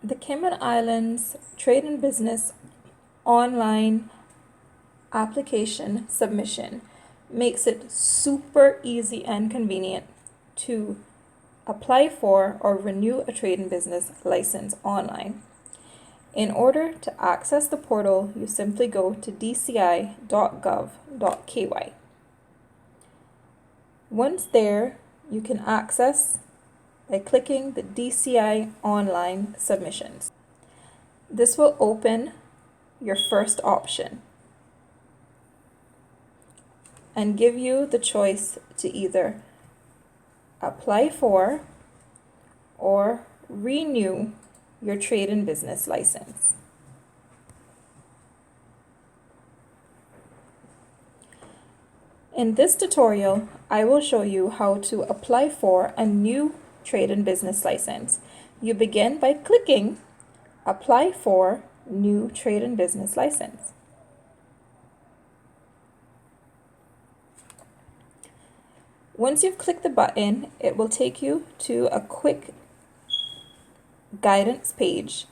The Cayman Islands Trade and Business online application submission makes it super easy and convenient to apply for or renew a trade and business license online. In order to access the portal, you simply go to dci.gov.ky. Once there, you can access by clicking the DCI online submissions. This will open your first option and give you the choice to either apply for or renew your trade and business license. In this tutorial, I will show you how to apply for a new trade and business license. You begin by clicking Apply for New Trade and Business License. Once you've clicked the button, it will take you to a quick guidance page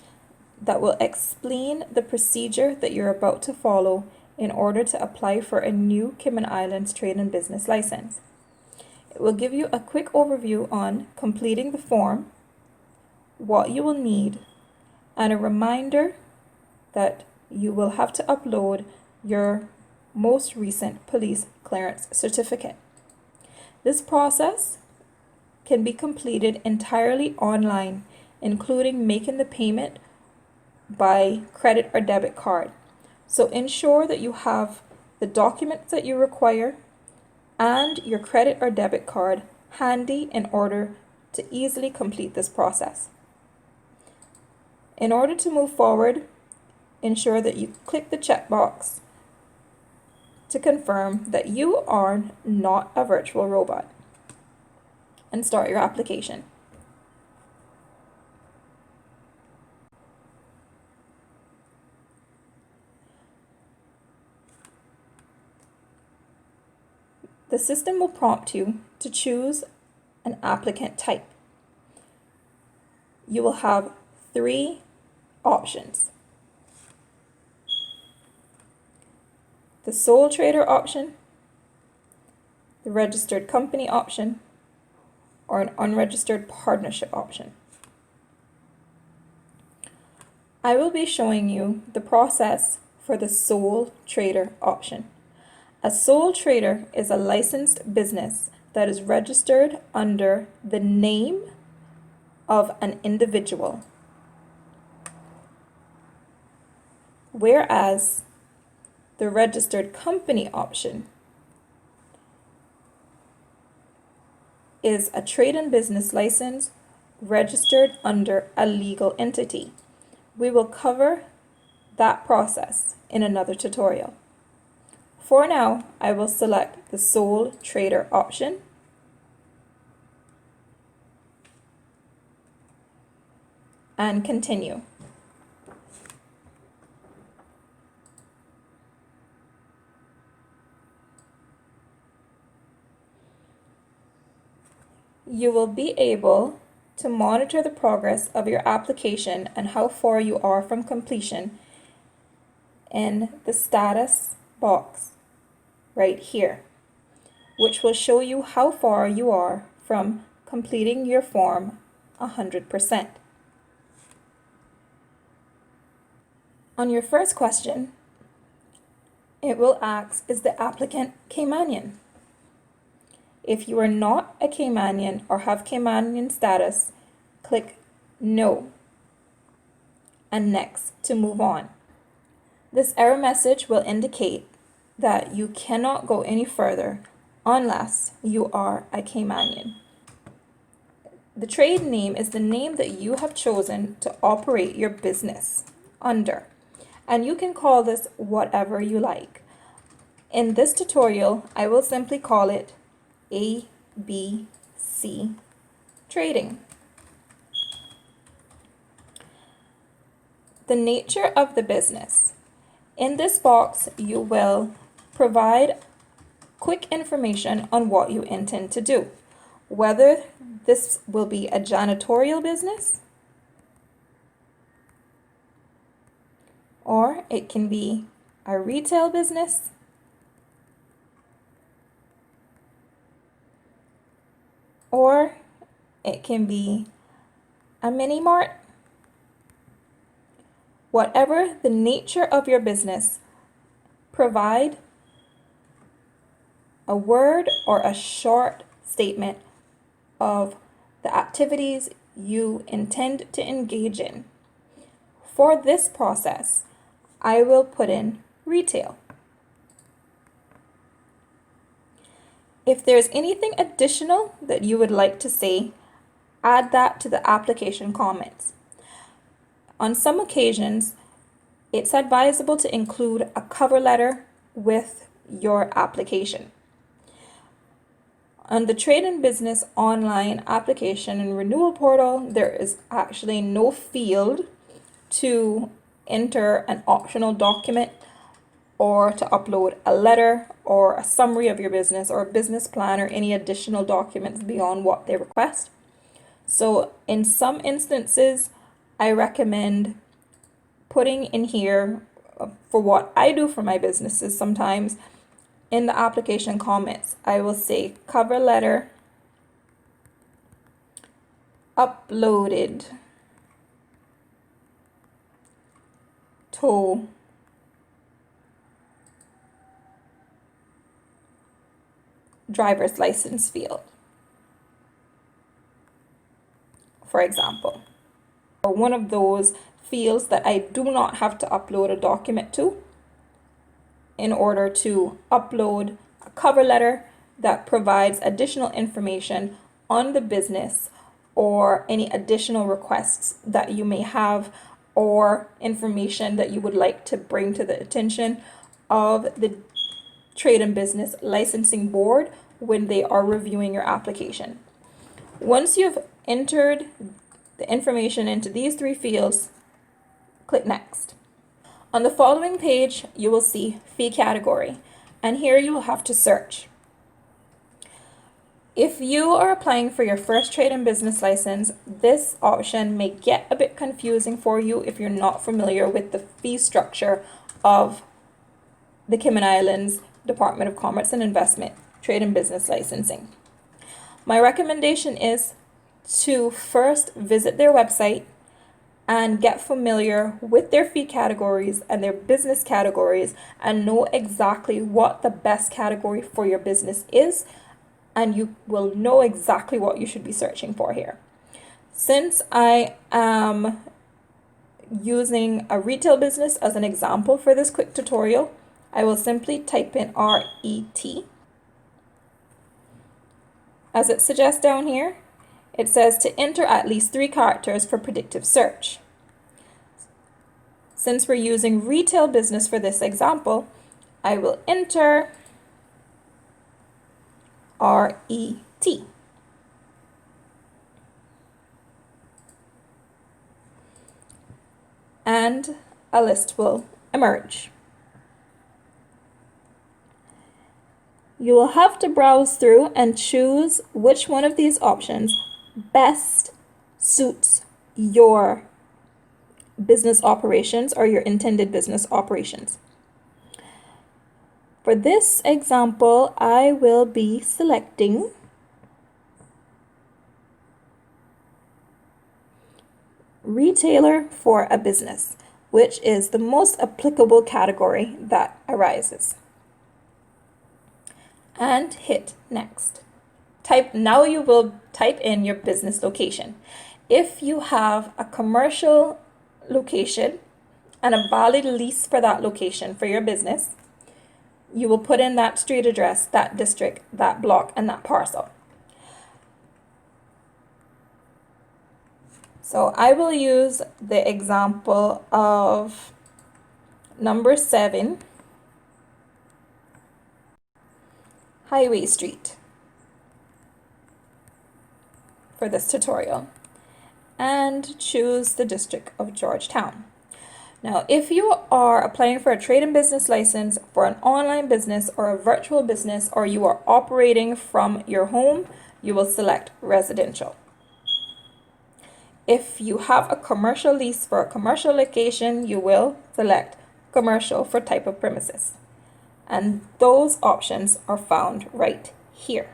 that will explain the procedure that you're about to follow in order to apply for a new Cayman Islands Trade and Business License. It will give you a quick overview on completing the form, what you will need, and a reminder that you will have to upload your most recent police clearance certificate. This process can be completed entirely online, including making the payment by credit or debit card. So ensure that you have the documents that you require and your credit or debit card handy in order to easily complete this process. In order to move forward, ensure that you click the checkbox to confirm that you are not a virtual robot and start your application. The system will prompt you to choose an applicant type. You will have 3 options: the sole trader option, the registered company option, or an unregistered partnership option. I will be showing you the process for the sole trader option. A sole trader is a licensed business that is registered under the name of an individual, whereas the registered company option is a trade and business license registered under a legal entity. We will cover that process in another tutorial. For now, I will select the sole trader option and continue. You will be able to monitor the progress of your application and how far you are from completion in the status box right here, which will show you how far you are from completing your form 100%. On your first question, it will ask, is the applicant Caymanian? If you are not a Caymanian or have Caymanian status, click No and Next to move on. This error message will indicate that you cannot go any further unless you are a Caymanian. The trade name is the name that you have chosen to operate your business under, and you can call this whatever you like. In this tutorial, I will simply call it ABC Trading. The nature of the business. In this box, you will provide quick information on what you intend to do, whether this will be a janitorial business, or it can be a retail business, or it can be a mini mart. Whatever the nature of your business, provide a word or a short statement of the activities you intend to engage in. For this process, I will put in retail. If there's anything additional that you would like to say, add that to the application comments. On some occasions, it's advisable to include a cover letter with your application. On the Trade and Business online application and renewal portal, there is actually no field to enter an optional document or to upload a letter or a summary of your business or a business plan or any additional documents beyond what they request. So in some instances, I recommend putting in here, for what I do for my businesses sometimes, in the application comments, I will say cover letter uploaded to driver's license field, for example, or one of those fields that I do not have to upload a document to, in order to upload a cover letter that provides additional information on the business or any additional requests that you may have or information that you would like to bring to the attention of the Trade and Business Licensing Board when they are reviewing your application. Once you've entered the information into these three fields, click Next. On the following page, you will see fee category, and here you will have to search. If you are applying for your first trade and business license, this option may get a bit confusing for you if you're not familiar with the fee structure of the Cayman Islands Department of Commerce and Investment Trade and Business Licensing. My recommendation is to first visit their website and get familiar with their fee categories and their business categories and know exactly what the best category for your business is, and you will know exactly what you should be searching for here. Since I am using a retail business as an example for this quick tutorial, I will simply type in RET. As it suggests down here, it says to enter at least 3 characters for predictive search. Since we're using retail business for this example, I will enter RET. And a list will emerge. You will have to browse through and choose which one of these options best suits your business operations or your intended business operations. For this example, I will be selecting retailer for a business, which is the most applicable category that arises. And hit next. Now you will type in your business location. If you have a commercial location and a valid lease for that location for your business, you will put in that street address, that district, that block, and that parcel. So I will use the example of number 7, Highway Street, for this tutorial, and choose the district of Georgetown. Now, if you are applying for a trade and business license for an online business or a virtual business, or you are operating from your home, you will select residential. If you have a commercial lease for a commercial location, you will select commercial for type of premises. And those options are found right here.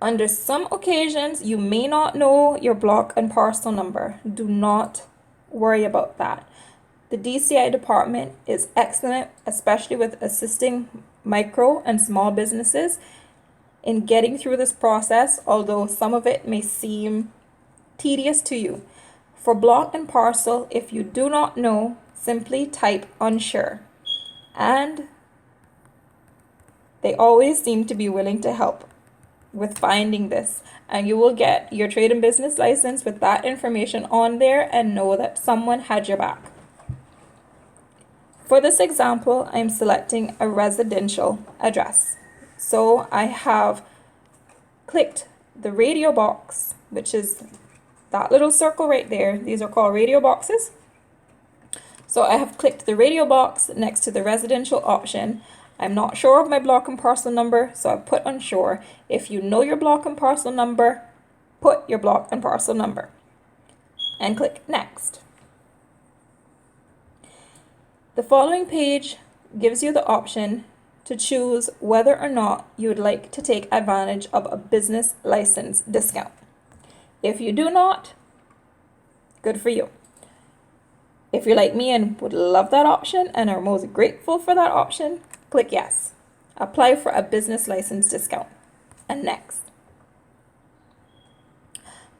Under some occasions, you may not know your block and parcel number. Do not worry about that. The DCI department is excellent, especially with assisting micro and small businesses in getting through this process, although some of it may seem tedious to you. For block and parcel, if you do not know, simply type unsure. And they always seem to be willing to help with finding this, and you will get your trade and business license with that information on there and know that someone had your back. For this example, I'm selecting a residential address. So I have clicked the radio box, which is that little circle right there. These are called radio boxes. So I have clicked the radio box next to the residential option. I'm not sure of my block and parcel number, so I put unsure. If you know your block and parcel number, put your block and parcel number and click next. The following page gives you the option to choose whether or not you would like to take advantage of a business license discount. If you do not, good for you. If you're like me and would love that option and are most grateful for that option, click yes. Apply for a business license discount and next.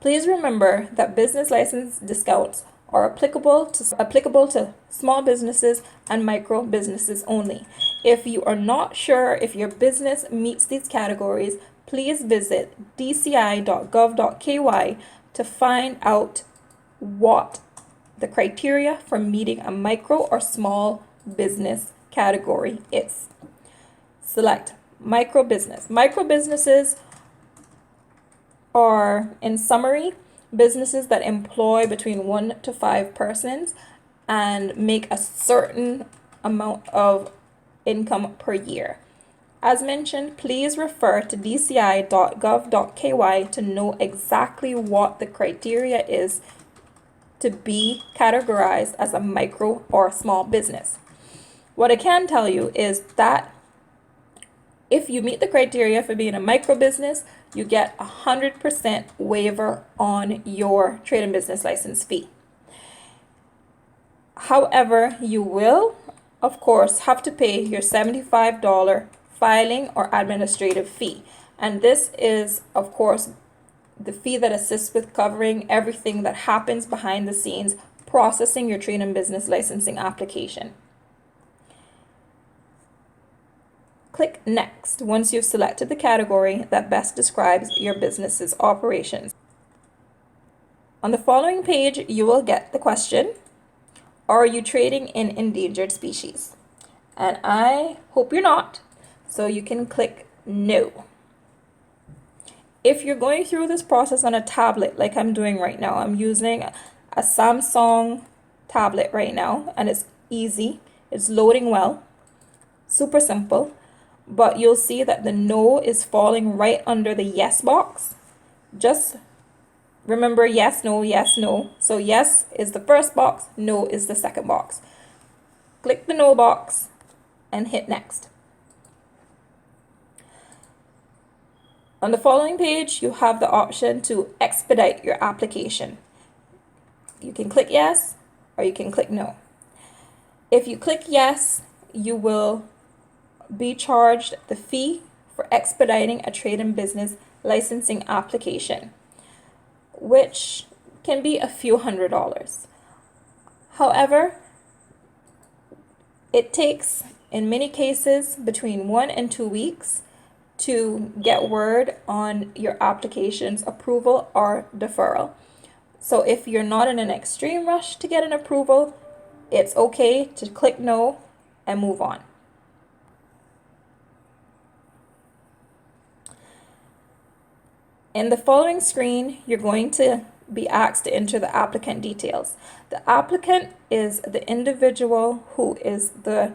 Please remember that business license discounts are applicable to small businesses and micro businesses only. If you are not sure if your business meets these categories, please visit dci.gov.ky to find out what the criteria for meeting a micro or small business category is. Select micro business. Micro businesses are, in summary, businesses that employ between 1 to 5 persons and make a certain amount of income per year. As mentioned, please refer to dci.gov.ky to know exactly what the criteria is to be categorized as a micro or small business. What I can tell you is that if you meet the criteria for being a micro business, you get 100% waiver on your trade and business license fee. However, you will, of course, have to pay your $75 filing or administrative fee. And this is, of course, the fee that assists with covering everything that happens behind the scenes processing your trade and business licensing application. Click Next once you've selected the category that best describes your business's operations. On the following page, you will get the question, are you trading in endangered species? And I hope you're not, so you can click No. If you're going through this process on a tablet like I'm doing right now, I'm using a Samsung tablet right now, and it's easy, it's loading well, super simple, but you'll see that the no is falling right under the yes box. Just remember yes, no, yes, no. So yes is the first box, no is the second box. Click the no box and hit next. On the following page, you have the option to expedite your application. You can click yes or you can click no. If you click yes, you will be charged the fee for expediting a trade and business licensing application, which can be a few $100s. However, it takes, in many cases, between 1 and 2 weeks to get word on your application's approval or deferral. So if you're not in an extreme rush to get an approval, it's okay to click no and move on. In the following screen, you're going to be asked to enter the applicant details. The applicant is the individual who is the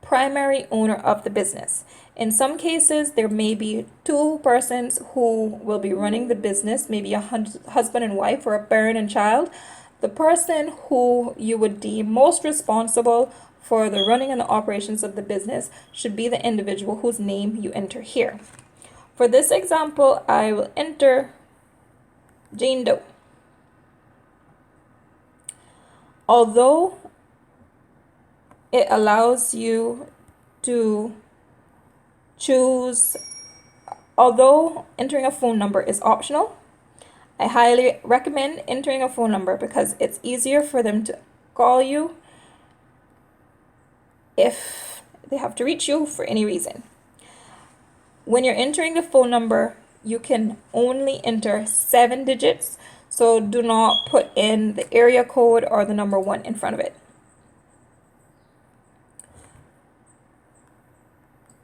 primary owner of the business. In some cases, there may be 2 persons who will be running the business, maybe a husband and wife or a parent and child. The person who you would deem most responsible for the running and the operations of the business should be the individual whose name you enter here. For this example, I will enter Jane Doe. Although it allows you to choose, although entering a phone number is optional, I highly recommend entering a phone number because it's easier for them to call you if they have to reach you for any reason. When you're entering the phone number, you can only enter 7 digits, so do not put in the area code or the number 1 in front of it.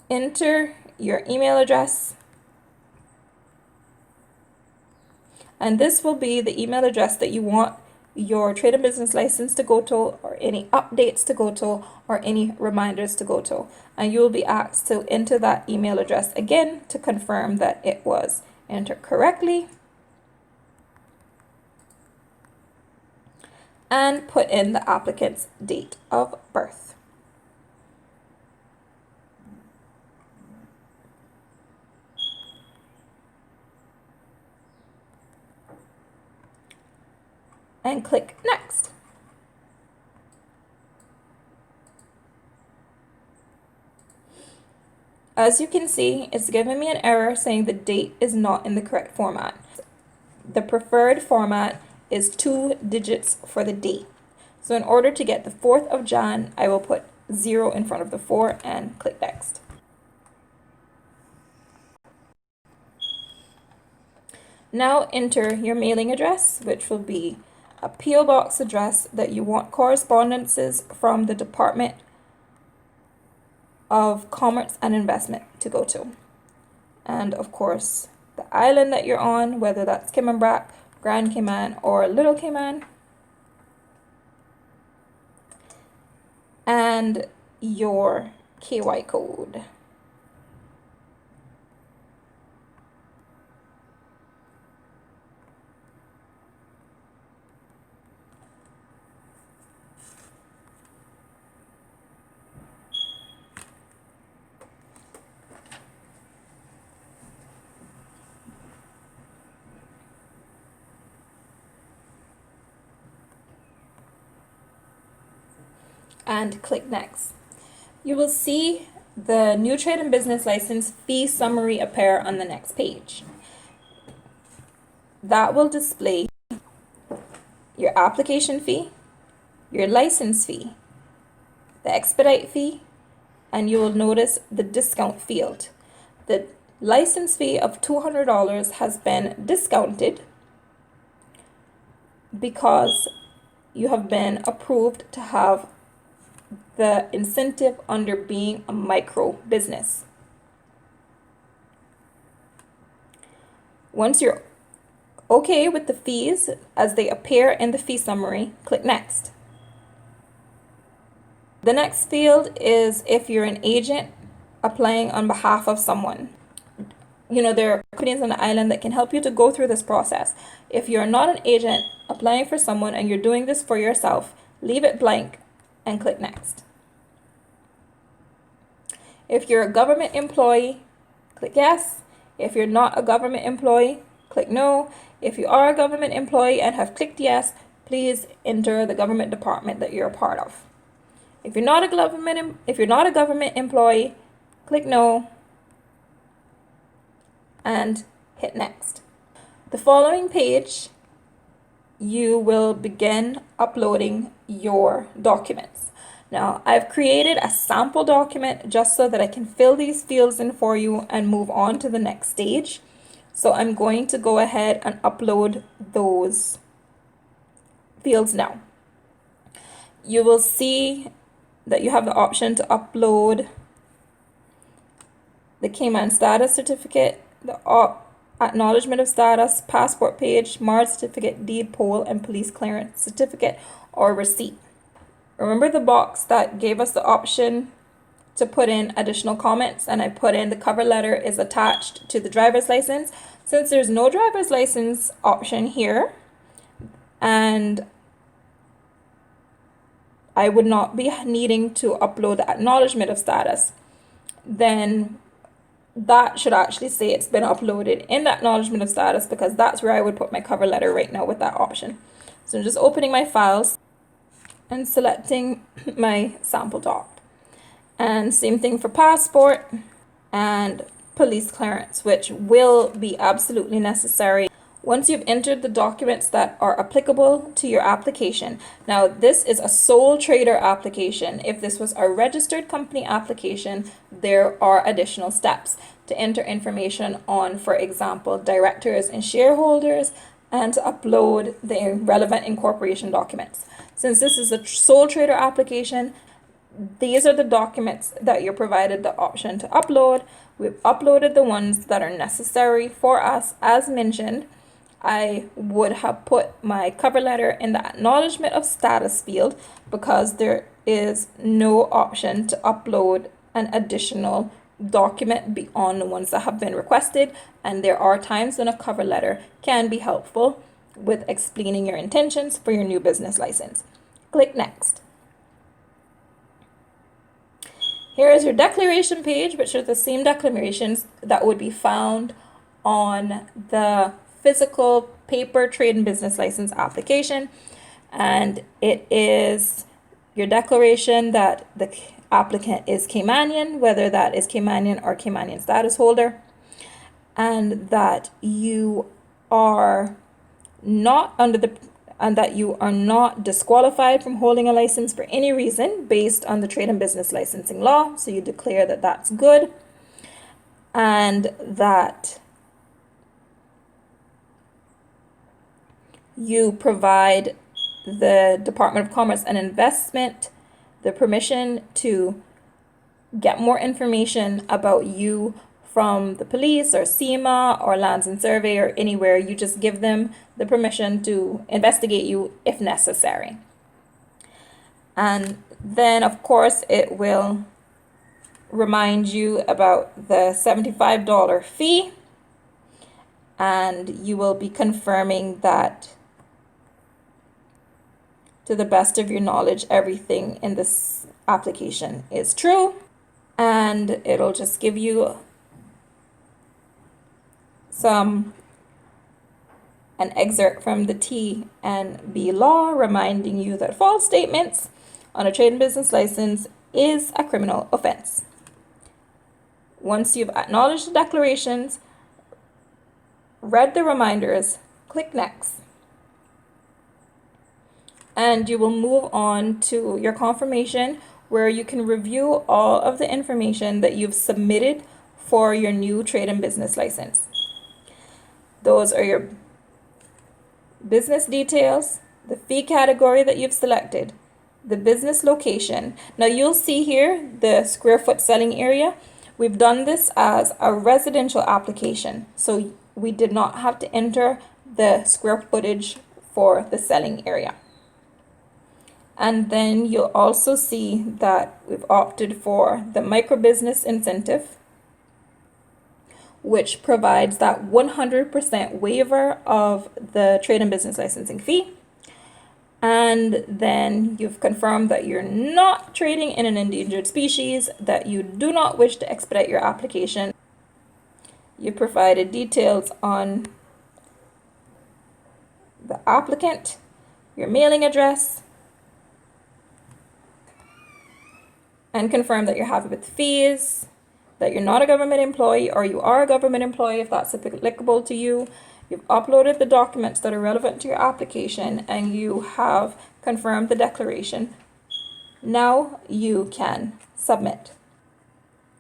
Enter your email address, and this will be the email address that you want your trade and business license to go to, or any updates to go to, or any reminders to go to. And you will be asked to enter that email address again to confirm that it was entered correctly. And put in the applicant's date of birth. And click Next. As you can see, it's giving me an error saying the date is not in the correct format. The preferred format is 2 digits for the day. So in order to get the 4th of Jan, I will put 0 in front of the 4 and click Next. Now enter your mailing address, which will be a P.O. Box address that you want correspondences from the Department of Commerce and Investment to go to. And of course, the island that you're on, whether that's Cayman, Grand Cayman, or Little Cayman. And your KY code. And click Next. You will see the new trade and business license fee summary appear on the next page. That will display your application fee, your license fee, the expedite fee, and you will notice the discount field. The license fee of $200 has been discounted because you have been approved to have the incentive under being a micro business. Once you're okay with the fees as they appear in the fee summary, click Next. The next field is if you're an agent applying on behalf of someone. There are companies on the island that can help you to go through this process. If you're not an agent applying for someone and you're doing this for yourself, leave it blank and click Next. If you're a government employee, click Yes. If you're not a government employee, click No. If you are a government employee and have clicked Yes, please enter the government department that you're a part of. If you're not a government employee, click No and hit Next. The following page, you will begin uploading your documents. Now, I've created a sample document just so that I can fill these fields in for you and move on to the next stage. So I'm going to go ahead and upload those fields now. You will see that you have the option to upload the Cayman status certificate, the acknowledgement of status, passport page, marriage certificate, deed poll, and police clearance certificate or receipt. Remember the box that gave us the option to put in additional comments, and I put in the cover letter is attached to the driver's license. Since there's no driver's license option here, and I would not be needing to upload the acknowledgement of status, then that should actually say it's been uploaded in the acknowledgement of status, because that's where I would put my cover letter right now with that option. So I'm just opening my files and selecting my sample doc. And same thing for passport and police clearance, which will be absolutely necessary once you've entered the documents that are applicable to your application. Now, this is a sole trader application. If this was a registered company application, there are additional steps to enter information on, for example, directors and shareholders, and to upload the relevant incorporation documents. Since this is a sole trader application, these are the documents that you're provided the option to upload. We've uploaded the ones that are necessary for us. As mentioned, I would have put my cover letter in the acknowledgement of status field, because there is no option to upload an additional document beyond the ones that have been requested. And there are times when a cover letter can be helpful with explaining your intentions for your new business license. Click next. Here is your declaration page, which are the same declarations that would be found on the physical paper trade and business license application. And it is your declaration that the applicant is Caymanian, whether that is Caymanian or Caymanian status holder, and that you are not disqualified from holding a license for any reason based on the trade and business licensing law. So you declare that that's good, and that you provide the Department of Commerce and Investment the permission to get more information about you from the police or SEMA or Lands and Survey or anywhere. You just give them the permission to investigate you if necessary. And then, of course, it will remind you about the $75 fee, and you will be confirming that, to the best of your knowledge, everything in this application is true. And it'll just give you an excerpt from the T&B law, reminding you that false statements on a trade and business license is a criminal offense. Once you've acknowledged the declarations, read the reminders, click next. And you will move on to your confirmation, where you can review all of the information that you've submitted for your new trade and business license. Those are your business details, the fee category that you've selected, the business location. Now you'll see here the square foot selling area. We've done this as a residential application, so we did not have to enter the square footage for the selling area. And then you'll also see that we've opted for the micro business incentive, which provides that 100% waiver of the trade and business licensing fee. And then you've confirmed that you're not trading in an endangered species, that you do not wish to expedite your application. You provided details on the applicant, your mailing address, and confirm that you're happy with the fees, that you're not a government employee, or you are a government employee if that's applicable to you. You've uploaded the documents that are relevant to your application, and you have confirmed the declaration. Now you can submit.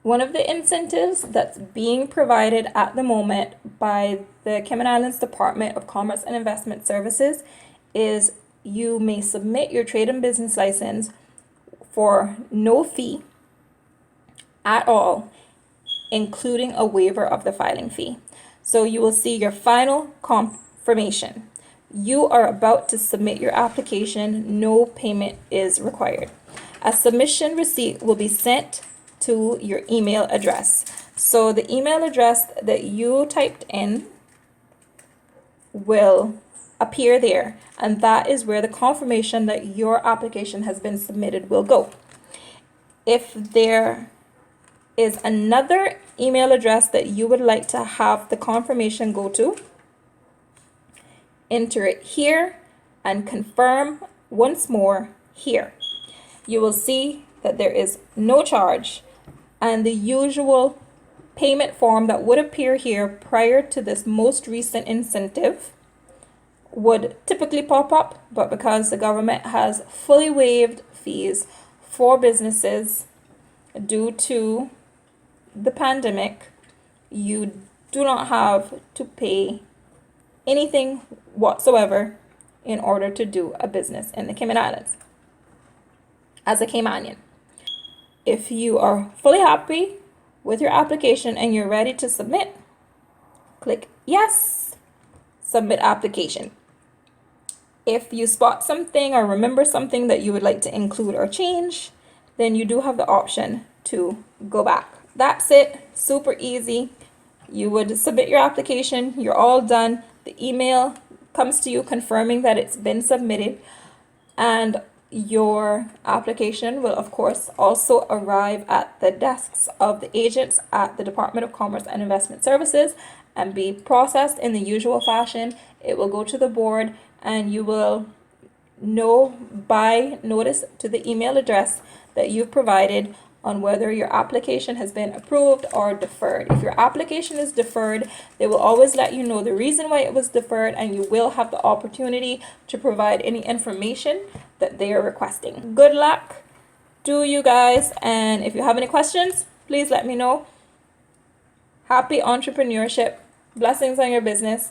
One of the incentives that's being provided at the moment by the Cayman Islands Department of Commerce and Investment Services is you may submit your trade and business license for no fee at all, including a waiver of the filing fee. So you will see your final confirmation. You are about to submit your application. No payment is required. A submission receipt will be sent to your email address. So the email address that you typed in will appear there, and that is where the confirmation that your application has been submitted will go. If there is another email address that you would like to have the confirmation go to, enter it here and confirm once more here. You will see that there is no charge, and the usual payment form that would appear here prior to this most recent incentive would typically pop up, but because the government has fully waived fees for businesses due to the pandemic, you do not have to pay anything whatsoever in order to do a business in the Cayman Islands as a Caymanian. If you are fully happy with your application and you're ready to submit, click yes, submit application. If you spot something or remember something that you would like to include or change, then you do have the option to go back. That's it, super easy. You would submit your application, you're all done. The email comes to you confirming that it's been submitted, and your application will of course also arrive at the desks of the agents at the Department of Commerce and Investment Services and be processed in the usual fashion. It will go to the board, and you will know by notice to the email address that you've provided on whether your application has been approved or deferred. If your application is deferred, they will always let you know the reason why it was deferred, and you will have the opportunity to provide any information that they are requesting. Good luck to you guys, and if you have any questions, please let me know. Happy entrepreneurship. Blessings on your business.